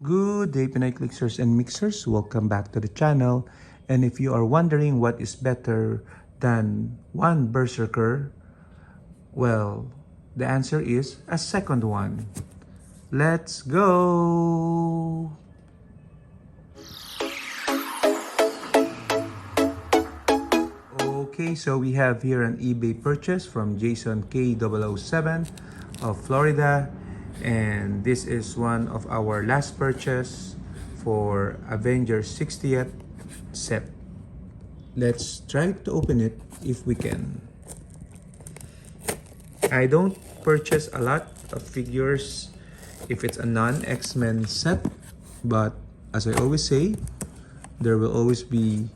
Good day, Pinay Clixers and Mixers. Welcome back to the channel. And if you are wondering what is better than one Berserker, well, the answer is a second one. Let's go! Okay, so we have here an eBay purchase from Jason K007 of Florida. And this is one of our last purchase for Avengers 60th set. Let's try to open it if we can. I don't purchase a lot of figures if it's a non-X-Men set, but as I always say, there will always be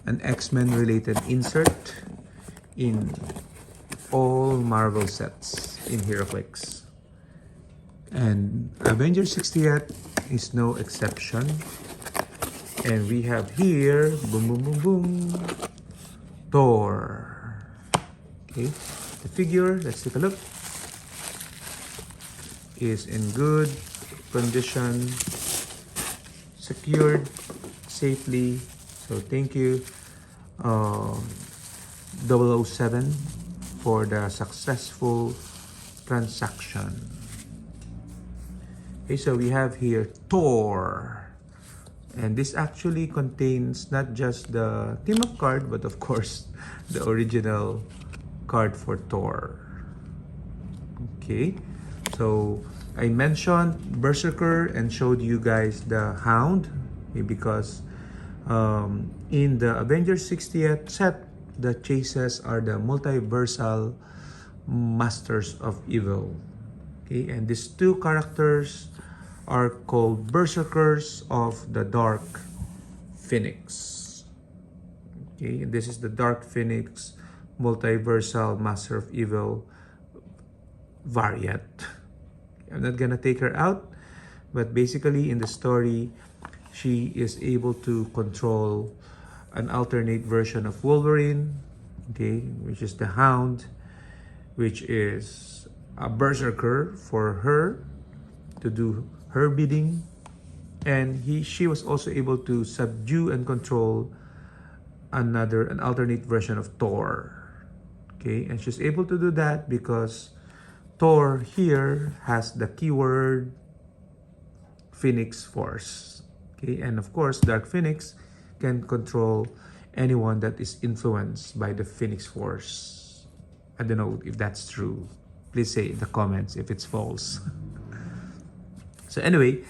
an X-Men related insert in all Marvel sets in Heroclix. And Avengers 60th is no exception. And we have here, boom, boom, boom, boom, Thor. Okay, the figure, let's take a look, is in good condition, secured safely. So thank you, 007, for the successful transaction. Okay, so we have here Thor, and this actually contains not just the team-up card, but of course the original card for Thor. Okay, so I mentioned Berserker and showed you guys the Hound, because in the Avengers 60th set, the chases are the multiversal Masters of Evil. Okay, and these two characters are called Berserkers of the Dark Phoenix. Okay, and this is the Dark Phoenix multiversal Master of Evil variant. I'm not gonna take her out, but basically in the story, she is able to control an alternate version of Wolverine, okay, which is the Hound, which is a Berserker for her to do her bidding, and she was also able to subdue and control an alternate version of Thor. Okay, and she's able to do that because Thor here has the keyword Phoenix Force. Okay, and of course Dark Phoenix can control anyone that is influenced by the Phoenix Force. I don't know if that's true. Please say in the comments if it's false. So anyway,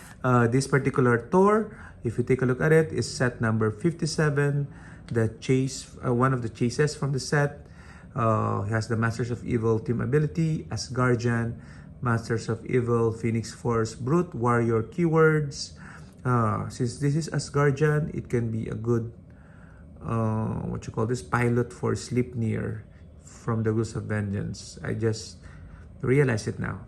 this particular Thor, if you take a look at it, is set number 57. The chase, one of the chases from the set, has the Masters of Evil team ability, Asgardian, Masters of Evil, Phoenix Force, Brute, Warrior keywords. Since this is Asgardian, it can be a good, pilot for Sleipnir from the Wheels of Vengeance. I just realized it now.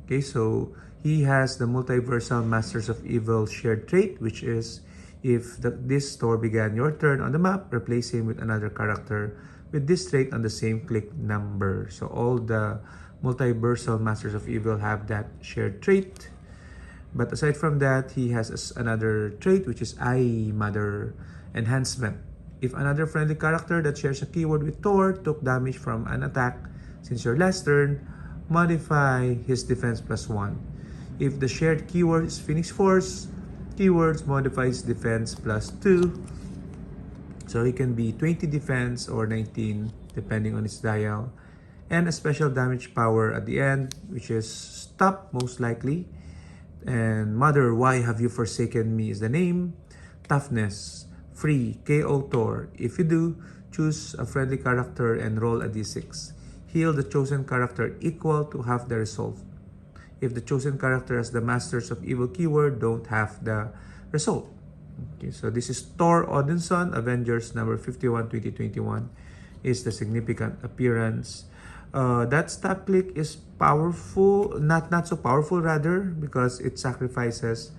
Okay, so he has the multiversal Masters of Evil shared trait, which is if this Thor began your turn on the map, replace him with another character with this trait on the same click number. So all the multiversal Masters of Evil have that shared trait. But aside from that, he has another trait, which is Eye Mother Enhancement. If another friendly character that shares a keyword with Thor took damage from an attack since your last turn, modify his defense +1. If the shared keyword is Phoenix Force, keywords modifies defense +2. So he can be 20 defense or 19 depending on his dial. And a special damage power at the end, which is stop most likely. And Mother, Why Have You Forsaken Me is the name. Toughness, free, KO Thor. If you do, choose a friendly character and roll a d6. Heal the chosen character equal to half the result. If the chosen character has the Masters of Evil keyword, don't have the result. Okay, so this is Thor Odinson, Avengers number 51, 2021, is the significant appearance. That stack click is powerful, not so powerful rather, because it sacrifices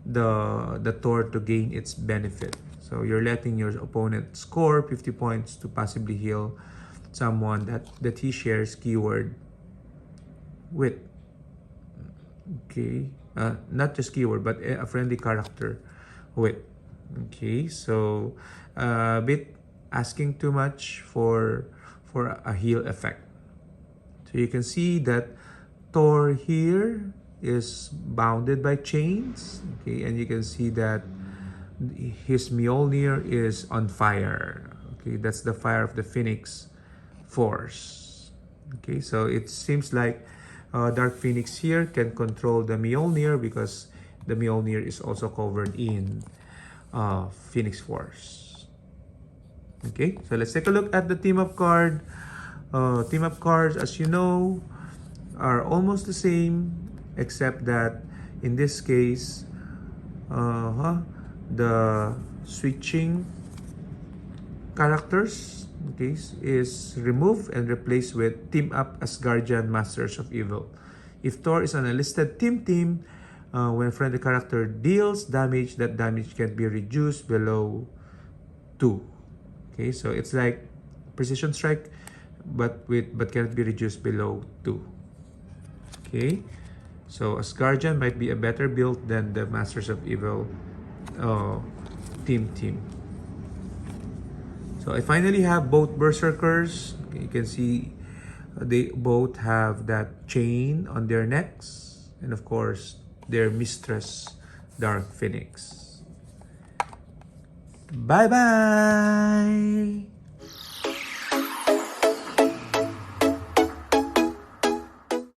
the Thor to gain its benefit. So you're letting your opponent score 50 points to possibly heal someone that he shares keyword with. Okay, not just keyword, but a friendly character with. Okay, so a bit asking too much for a heal effect. So you can see that Thor here is bounded by chains. Okay, and you can see that his Mjolnir is on fire. Okay, that's the fire of the Phoenix Force. Okay, so it seems like Dark Phoenix here can control the Mjolnir because the Mjolnir is also covered in Phoenix Force. Okay, so let's take a look at the team up card. Team up cards, as you know, are almost the same, except that in this case, the switching characters, okay, is removed and replaced with team up Asgardian Masters of Evil. If Thor is on a listed team, when a friendly character deals damage, that damage can be reduced below 2. Okay, so it's like precision strike, but cannot be reduced below 2. Okay, so Asgardian might be a better build than the Masters of Evil team. So I finally have both Berserkers. You can see they both have that chain on their necks, and of course their mistress, Dark Phoenix. Bye bye.